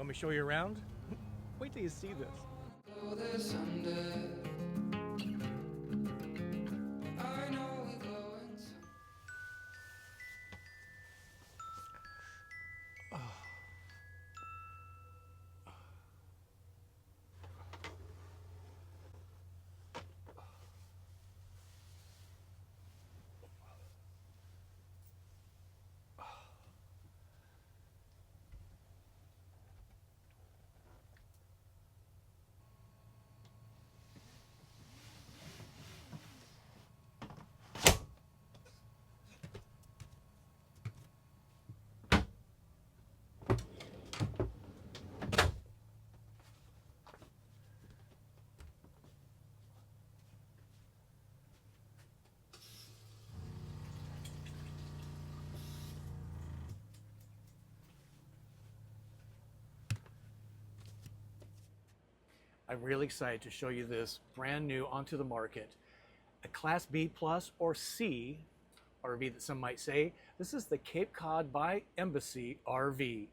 me to show you around? Wait till you see this. I'm really excited to show you this brand new onto the market, a Class B plus or C RV that some might say. This is the Cape Cod by Embassy RV.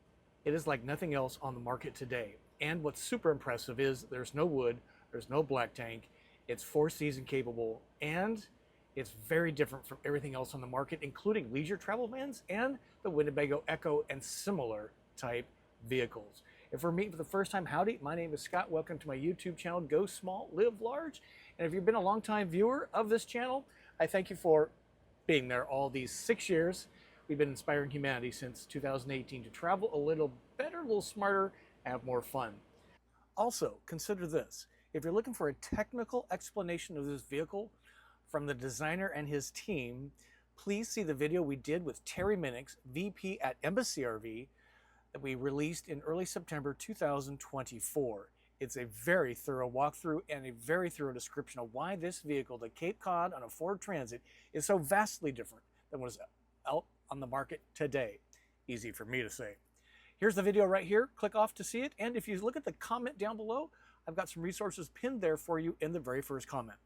It is like nothing else on the market today. And what's super impressive is there's no wood, there's no black tank, it's 4-season capable, and it's very different from everything else on the market, including leisure travel vans and the Winnebago Echo and similar type vehicles. If we're meeting for the first time, howdy, my name is Scott. Welcome to my YouTube channel, Go Small, Live Large. And if you've been a longtime viewer of this channel, I thank you for being there all these 6 years. We've been inspiring humanity since 2018 to travel a little better, a little smarter, have more fun. Also, consider this. If you're looking for a technical explanation of this vehicle from the designer and his team, please see the video we did with Terry Minix, VP at Embassy RV, that we released in early September 2024. It's a very thorough walkthrough and a very thorough description of why this vehicle, the Cape Cod on a Ford Transit, is so vastly different than what is out on the market today. Easy for me to say. Here's the video right here. Click off to see it. And if you look at the comment down below, I've got some resources pinned there for you in the very first comment.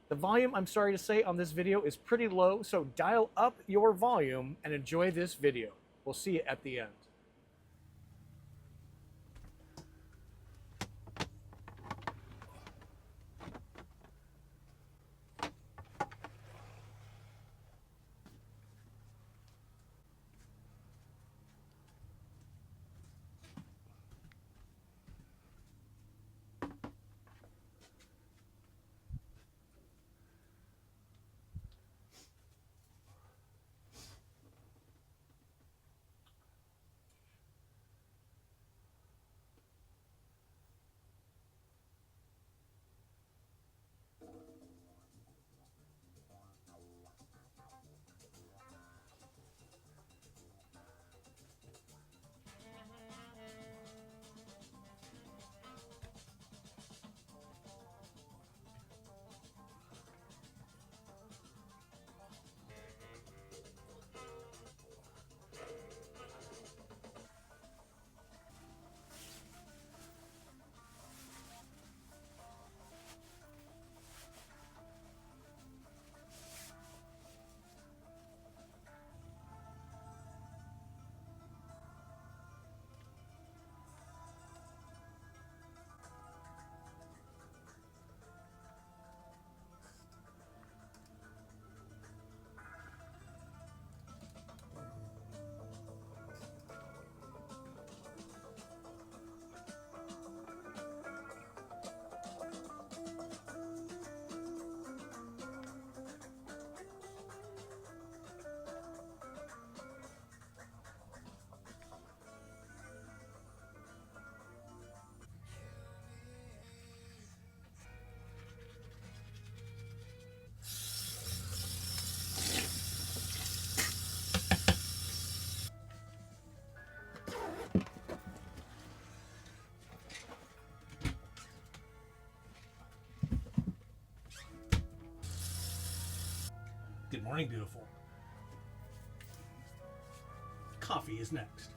The volume, I'm sorry to say, on this video is pretty low, so dial up your volume and enjoy this video. We'll see you at the end. Good morning, beautiful. Coffee is next.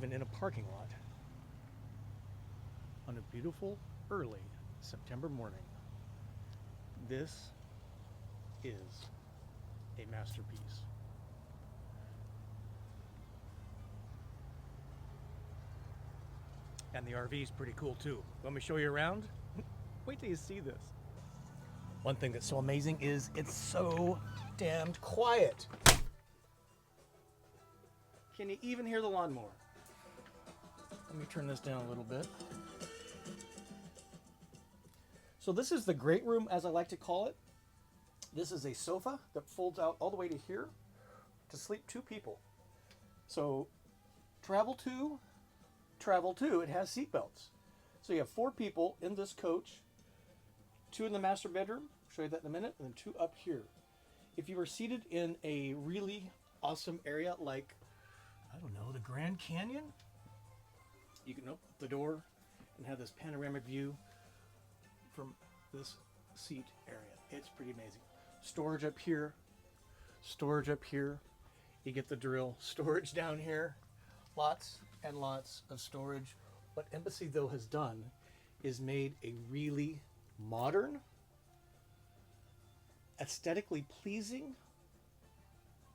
even in a parking lot on a beautiful early September morning. This is a masterpiece. And the RV is pretty cool too. Let me show you around. Wait till you see this. One thing that's so amazing is it's so damned quiet. Can you even hear the lawnmower? Let me turn this down a little bit. So this is the great room, as I like to call it. This is a sofa that folds out all the way to here to sleep 2 people. So travel to, it has seat belts. So you have 4 people in this coach, 2 in the master bedroom, I'll show you that in a minute, and then 2 up here. If you were seated in a really awesome area like, I don't know, the Grand Canyon, you can open the door and have this panoramic view from this seat area. It's pretty amazing. Storage up here, storage up here. You get the drill. Storage down here. Lots and lots of storage. What Embassy though has done is made a really modern, aesthetically pleasing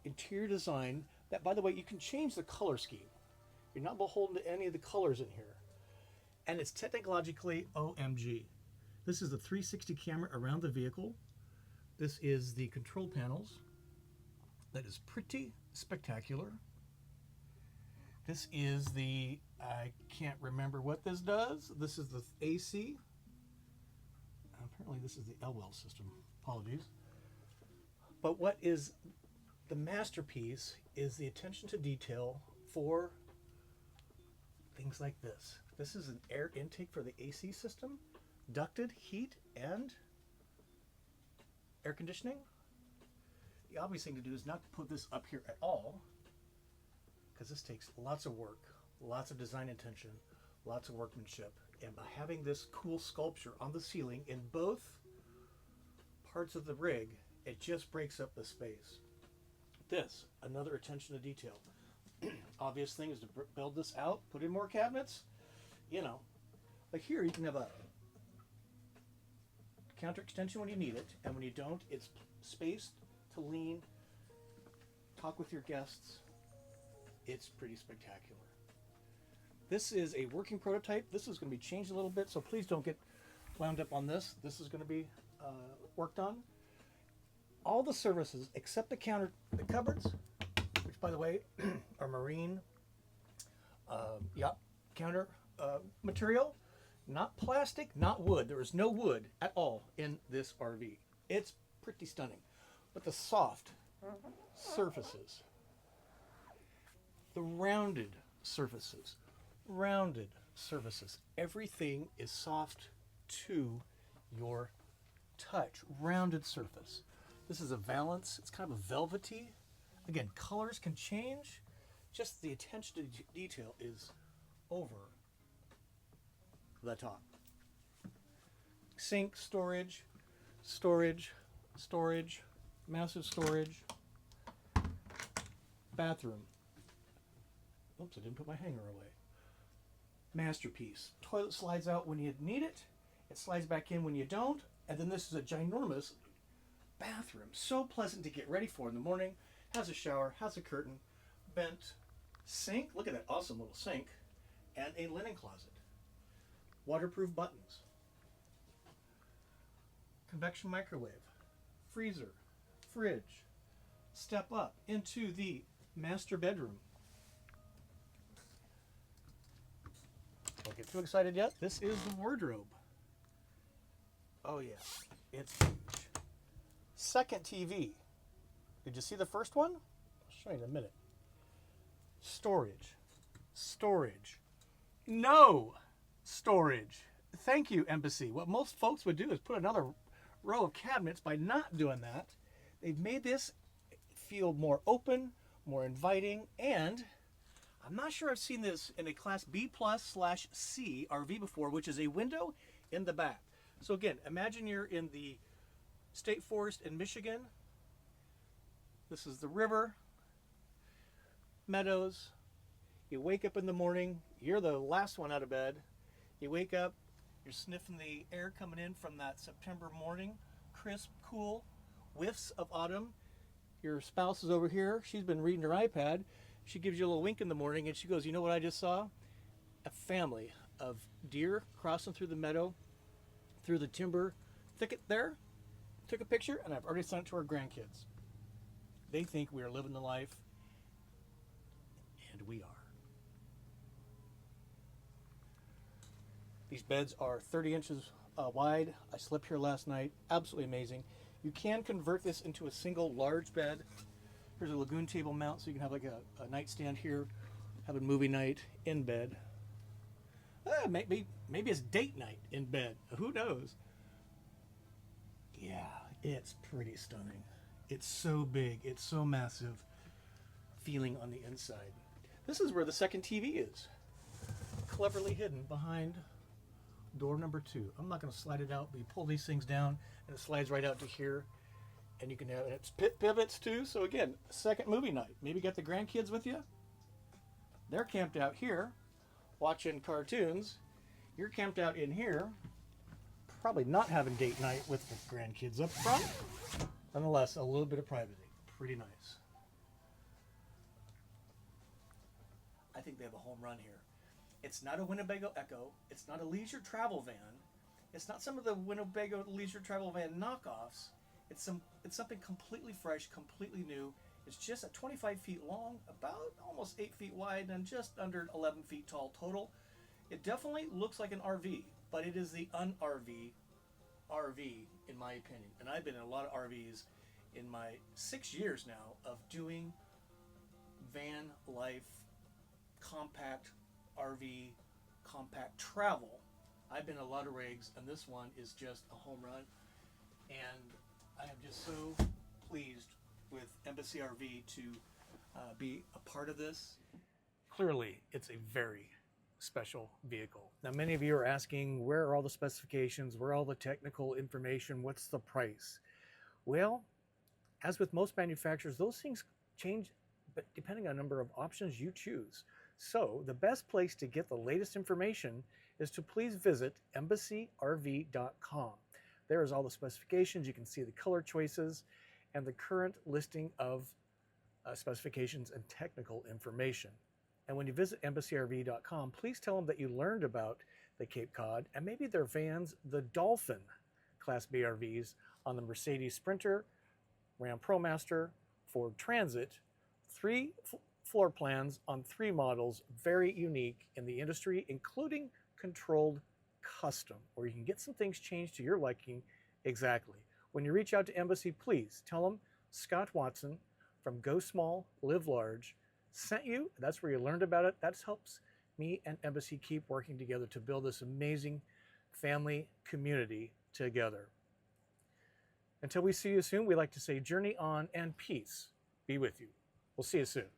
interior design that, by the way, you can change the color scheme. You're not beholden to any of the colors in here. And it's technologically OMG. This is the 360 camera around the vehicle. This is the control panels. That is pretty spectacular. This is the, I can't remember what this does. This is the AC. Apparently this is the Elwell system. Apologies. But what is the masterpiece is the attention to detail for things like this. This is an air intake for the AC system, ducted heat and air conditioning. The obvious thing to do is not to put this up here at all, because this takes lots of work, lots of design attention, lots of workmanship. And by having this cool sculpture on the ceiling in both parts of the rig, it just breaks up the space. This, another attention to detail. Obvious thing is to build this out, put in more cabinets. You know, like here you can have a counter extension when you need it, and when you don't, it's spaced to lean, talk with your guests. It's pretty spectacular. This is a working prototype. This is going to be changed a little bit, so please don't get wound up on this. This is going to be worked on. All the services except the cupboards, which by the way are marine counter material, not plastic, not wood. There is no wood at all in this RV. It's pretty stunning. But the soft surfaces, the rounded surfaces, everything is soft to your touch. Rounded surface. This is a valance. It's kind of a velvety. Again, colors can change. Just the attention to detail is over the top. Sink, storage, massive storage. Bathroom. Oops, I didn't put my hanger away. Masterpiece. Toilet slides out when you need it. It slides back in when you don't. And then this is a ginormous bathroom. So pleasant to get ready for in the morning. Has a shower, has a curtain, vent, sink. Look at that awesome little sink. And a linen closet. Waterproof buttons. Convection microwave. Freezer. Fridge. Step up into the master bedroom. Don't get too excited yet. This is the wardrobe. Oh yeah, it's huge. Second TV. Did you see the first one? I'll show you in a minute. Storage. No storage. Thank you, Embassy. What most folks would do is put another row of cabinets. By not doing that, they've made this feel more open, more inviting, and I'm not sure I've seen this in a Class B plus / C RV before, which is a window in the back. So again, imagine you're in the state forest in Michigan. This is the river, meadows. You wake up in the morning, you're the last one out of bed. You wake up, you're sniffing the air coming in from that September morning, crisp, cool, whiffs of autumn. Your spouse is over here, she's been reading her iPad. She gives you a little wink in the morning and she goes, you know what I just saw? A family of deer crossing through the meadow, through the timber thicket there. Took a picture and I've already sent it to our grandkids. They think we are living the life, and we are. These beds are 30 inches wide. I slept here last night. Absolutely amazing. You can convert this into a single large bed. Here's a lagoon table mount, so you can have like a nightstand here, have a movie night in bed. Maybe it's date night in bed. Who knows? Yeah, it's pretty stunning. It's so big. It's so massive. Feeling on the inside. This is where the second TV is. Cleverly hidden behind door number 2. I'm not going to slide it out, but you pull these things down and it slides right out to here. And you can have, and it's pivots too. So again, second movie night. Maybe you got the grandkids with you. They're camped out here watching cartoons. You're camped out in here, probably not having date night with the grandkids up front. Nonetheless, a little bit of privacy. Pretty nice. I think they have a home run here. It's not a Winnebago Echo. It's not a leisure travel van. It's not some of the Winnebago leisure travel van knockoffs. It's something completely fresh, completely new. It's just at 25 feet long, about almost 8 feet wide, and just under 11 feet tall total. It definitely looks like an RV, but it is the un-RV RV, in my opinion. And I've been in a lot of RVs in my 6 years now of doing van life, compact RV, compact travel. I've been in a lot of rigs, and this one is just a home run. And I am just so pleased with Embassy RV to be a part of this. Clearly, it's a very special vehicle. Now, many of you are asking, where are all the specifications? Where are all the technical information? What's the price? Well, as with most manufacturers, those things change, but depending on the number of options you choose. So the best place to get the latest information is to please visit embassyRV.com. There is all the specifications. You can see the color choices and the current listing of specifications and technical information. And when you visit embassyRV.com, please tell them that you learned about the Cape Cod and maybe their vans, the Dolphin Class B RVs on the Mercedes Sprinter, Ram ProMaster, Ford Transit, 3 floor plans on 3 models, very unique in the industry, including controlled custom, where you can get some things changed to your liking exactly. When you reach out to Embassy, please tell them Scott Watson from Go Small, Live Large sent you. That's where you learned about it. That helps me and Embassy keep working together to build this amazing family community together. Until we see you soon, we like to say journey on and peace be with you. We'll see you soon.